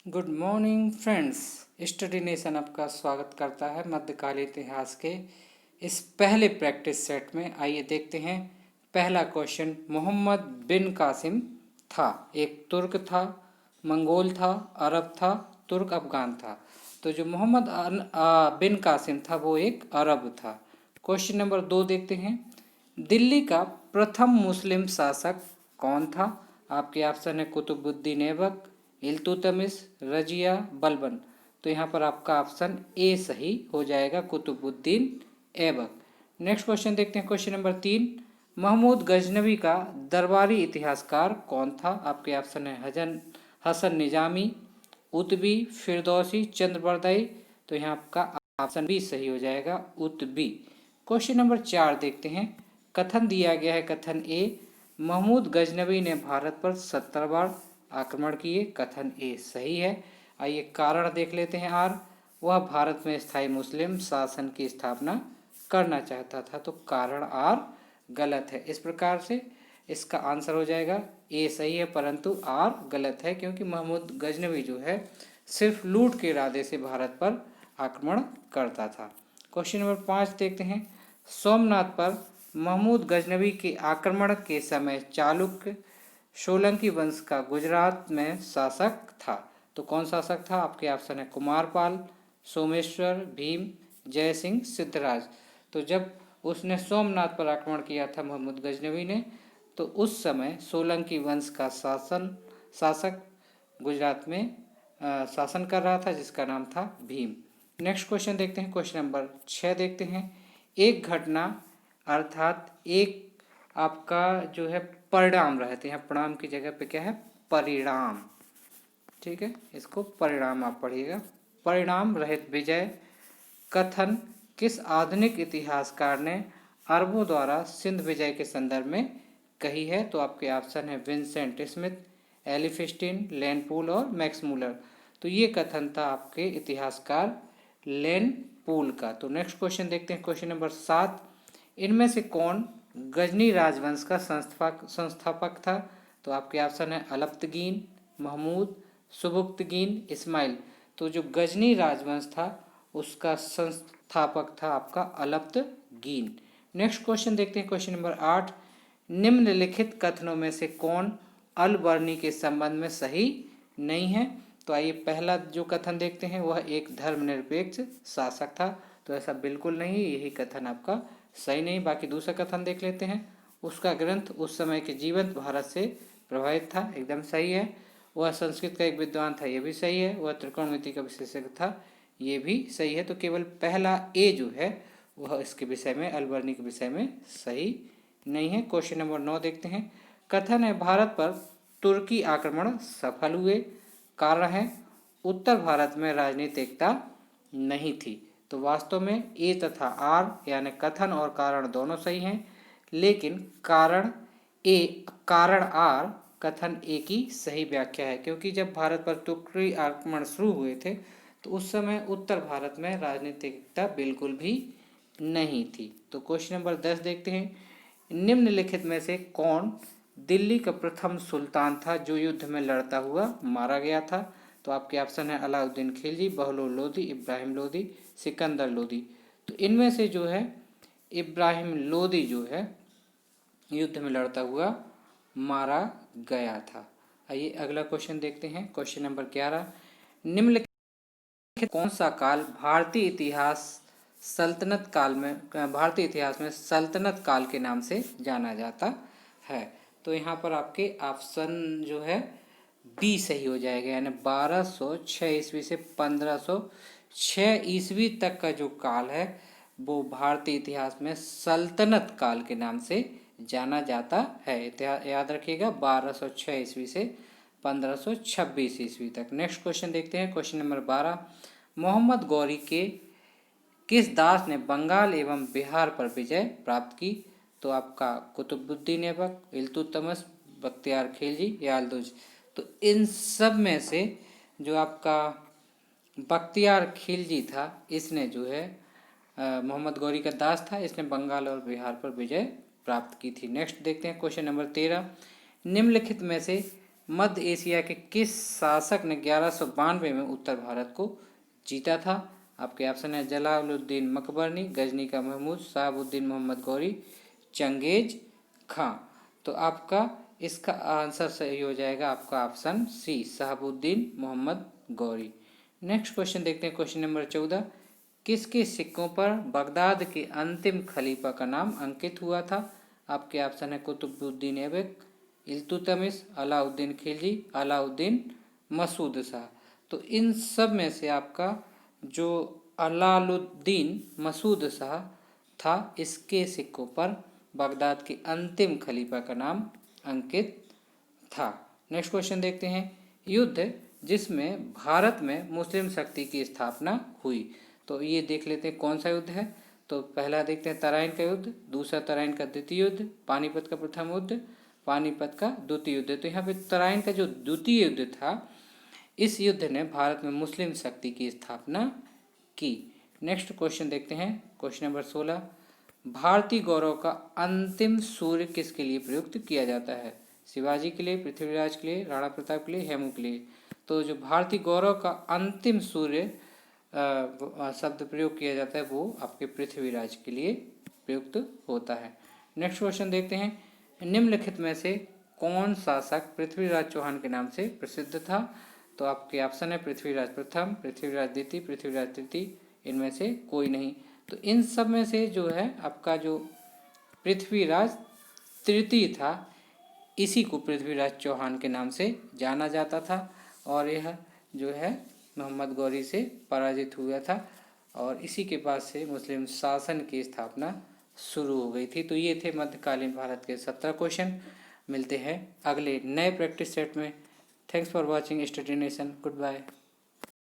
Good morning friends. Study nation आपका स्वागत करता है मध्यकालीन इतिहास के इस पहले प्रैक्टिस सेट में। आइए देखते हैं पहला क्वेश्चन। मोहम्मद बिन कासिम था, एक तुर्क था, मंगोल था, अरब था, तुर्क अफगान था। तो जो मोहम्मद बिन कासिम था वो एक अरब था। क्वेश्चन नंबर 2 देखते हैं। दिल्ली का प्रथम मुस्लिम शासक कौन था? आपके ऑप्शन है कुतुबुद्दीन ऐबक, इल्तुतमिश, रजिया, बलबन। तो यहाँ पर आपका ऑप्शन ए सही हो जाएगा, कुतुबुद्दीन ऐबक। नेक्स्ट क्वेश्चन देखते हैं। Question number 3। महमूद गजनवी का दरबारी इतिहासकार कौन था? आपके ऑप्शन है हसन निजामी, उतबी, फिरदौसी, चंद्रबरदाई। तो यहाँ आपका ऑप्शन बी सही हो जाएगा, उतबी। क्वेश्चन नंबर 4 देखते हैं। कथन दिया गया है, कथन ए, महमूद गजनवी ने भारत पर 70 बार आक्रमण किए। कथन ए सही है। आइए कारण देख लेते हैं। आर, वह भारत में स्थायी मुस्लिम शासन की स्थापना करना चाहता था। तो कारण आर गलत है। इस प्रकार से इसका आंसर हो जाएगा ए सही है, परंतु आर गलत है, क्योंकि महमूद गजनवी जो है सिर्फ लूट के इरादे से भारत पर आक्रमण करता था। क्वेश्चन नंबर 5 देखते हैं। सोमनाथ पर महमूद गजनवी के आक्रमण के समय चालुक्य सोलंकी वंश का गुजरात में शासक था। तो कौन शासक था? आपके ऑप्शन है कुमारपाल, सोमेश्वर, भीम, जयसिंह, सिद्धराज। तो जब उसने सोमनाथ पर आक्रमण किया था मोहम्मद गजनवी ने, तो उस समय सोलंकी वंश का शासक गुजरात में शासन कर रहा था, जिसका नाम था भीम। नेक्स्ट क्वेश्चन देखते हैं। क्वेश्चन नंबर 6 देखते हैं। एक घटना अर्थात एक आपका जो है परिणाम रहते हैं, परिणाम की जगह पे क्या है? परिणाम। ठीक है, इसको परिणाम आप पढ़िएगा। परिणाम रहित विजय कथन किस आधुनिक इतिहासकार ने अरबों द्वारा सिंध विजय के संदर्भ में कही है? तो आपके ऑप्शन है विंसेंट स्मिथ, एलिफिस्टिन, लेनपूल और मैक्स मूलर। तो ये कथन था आपके इतिहासकार लेनपूल का। तो नेक्स्ट क्वेश्चन देखते हैं। Question number 7। इनमें से कौन गजनी राजवंश का संस्थापक था? तो आपके ऑप्शन है अलप्तगीन, महमूद, सुबुक्तगीन, इस्माइल। तो जो गजनी राजवंश था उसका संस्थापक था आपका अलप्तगीन। नेक्स्ट क्वेश्चन देखते हैं। Question number 8। निम्नलिखित कथनों में से कौन अल बर्नी के संबंध में सही नहीं है? तो आइए पहला जो कथन देखते हैं, वह एक धर्मनिरपेक्ष शासक था। तो ऐसा बिल्कुल नहीं, यही कथन आपका सही नहीं। बाकी दूसरा कथन देख लेते हैं। उसका ग्रंथ उस समय के जीवंत भारत से प्रभावित था, एकदम सही है। वह संस्कृत का एक विद्वान था, यह भी सही है। वह त्रिकोणमिति का विशेषज्ञ था, ये भी सही है। तो केवल पहला ए जो है वह इसके विषय में, अलबर्नी के विषय में सही नहीं है। क्वेश्चन नंबर 9 देखते हैं। कथन है भारत पर तुर्की आक्रमण सफल हुए। कारण है उत्तर भारत में राजनीतिक एकता नहीं थी। तो वास्तव में ए तथा आर यानी कथन और कारण दोनों सही हैं, लेकिन कारण आर कथन ए की सही व्याख्या है, क्योंकि जब भारत पर तुर्की आक्रमण शुरू हुए थे तो उस समय उत्तर भारत में राजनीतिक एकता बिल्कुल भी नहीं थी। तो क्वेश्चन नंबर 10 देखते हैं। निम्नलिखित में से कौन दिल्ली का प्रथम सुल्तान था जो युद्ध में लड़ता हुआ मारा गया था? तो आपके ऑप्शन है अलाउद्दीन खिलजी, बहलोल लोदी, इब्राहिम लोदी, सिकंदर लोदी। तो इनमें से जो है इब्राहिम लोदी जो है युद्ध में लड़ता हुआ मारा गया था। आइए अगला क्वेश्चन देखते हैं। Question number 11। निम्नलिखित कौन सा काल भारतीय इतिहास में सल्तनत काल के नाम से जाना जाता है? तो यहाँ पर आपके ऑप्शन जो है बी सही हो जाएगा, यानी 1206 ईस्वी से 1506 ईस्वी तक का जो काल है वो भारतीय इतिहास में सल्तनत काल के नाम से जाना जाता है। याद रखिएगा, 1206 ईस्वी से 1526 ईस्वी तक। नेक्स्ट क्वेश्चन देखते हैं। Question number 12। मोहम्मद गौरी के किस दास ने बंगाल एवं बिहार पर विजय प्राप्त की? तो आपका कुतुबुद्दीन ऐबक, इल्तुतमिश, बख्तियार खिलजी या अल्दुज। तो इन सब में से जो आपका बख्तियार खिलजी था, इसने जो है मोहम्मद गौरी का दास था, इसने बंगाल और बिहार पर विजय प्राप्त की थी। नेक्स्ट देखते हैं। Question number 13। निम्नलिखित में से मध्य एशिया के किस शासक ने 1192 में उत्तर भारत को जीता था? आपके ऑप्शन है जलालुद्दीन मकबरनी, गजनी का महमूद, शहाबुद्दीन मोहम्मद गौरी, चंगेज खां। तो आपका इसका आंसर सही हो जाएगा आपका option C, Shahabuddin Mohammad Ghori. Next question देखते हैं, क्वेश्चन नंबर 14। किसके सिक्कों पर बगदाद के अंतिम खलीफा का नाम अंकित हुआ था? आपके ऑप्शन है कुतुबुद्दीन ऐबक, इल्तुतमिश, अलाउद्दीन खिलजी, अलाउद्दीन मसूद शाह। तो इन सब में से आपका जो अलाउद्दीन मसूद शाह था, इसके सिक्कों पर बगदाद के अंतिम खलीफा का नाम अंकित था। नेक्स्ट क्वेश्चन देखते हैं, युद्ध जिसमें भारत में मुस्लिम शक्ति की स्थापना हुई। तो ये देख लेते हैं कौन सा युद्ध है। तो पहला देखते हैं तराइन का युद्ध, दूसरा तराइन का द्वितीय युद्ध, पानीपत का प्रथम युद्ध, पानीपत का द्वितीय युद्ध। तो यहाँ पे तराइन का जो द्वितीय युद्ध था, इस युद्ध ने भारत में मुस्लिम शक्ति की स्थापना की। नेक्स्ट क्वेश्चन देखते हैं, क्वेश्चन नंबर 16। भारतीय गौरव का अंतिम सूर्य किसके लिए प्रयुक्त किया जाता है? शिवाजी के लिए, पृथ्वीराज के लिए, राणा प्रताप के लिए, हेमू के लिए। तो जो भारतीय गौरव का अंतिम सूर्य शब्द प्रयोग किया जाता है वो आपके पृथ्वीराज के लिए प्रयुक्त होता है। नेक्स्ट क्वेश्चन देखते हैं, निम्नलिखित में से कौन शासक पृथ्वीराज चौहान के नाम से प्रसिद्ध था? तो आपके ऑप्शन है पृथ्वीराज प्रथम, पृथ्वीराज द्वितीय, पृथ्वीराज तृतीय, इनमें से कोई नहीं। तो इन सब में से जो है आपका जो पृथ्वीराज तृतीय था, इसी को पृथ्वीराज चौहान के नाम से जाना जाता था और यह जो है मोहम्मद गौरी से पराजित हुआ था और इसी के बाद से मुस्लिम शासन की स्थापना शुरू हो गई थी। तो ये थे मध्यकालीन भारत के 17 क्वेश्चन। मिलते हैं अगले नए प्रैक्टिस सेट में। Thanks for watching Study Nation. Good bye.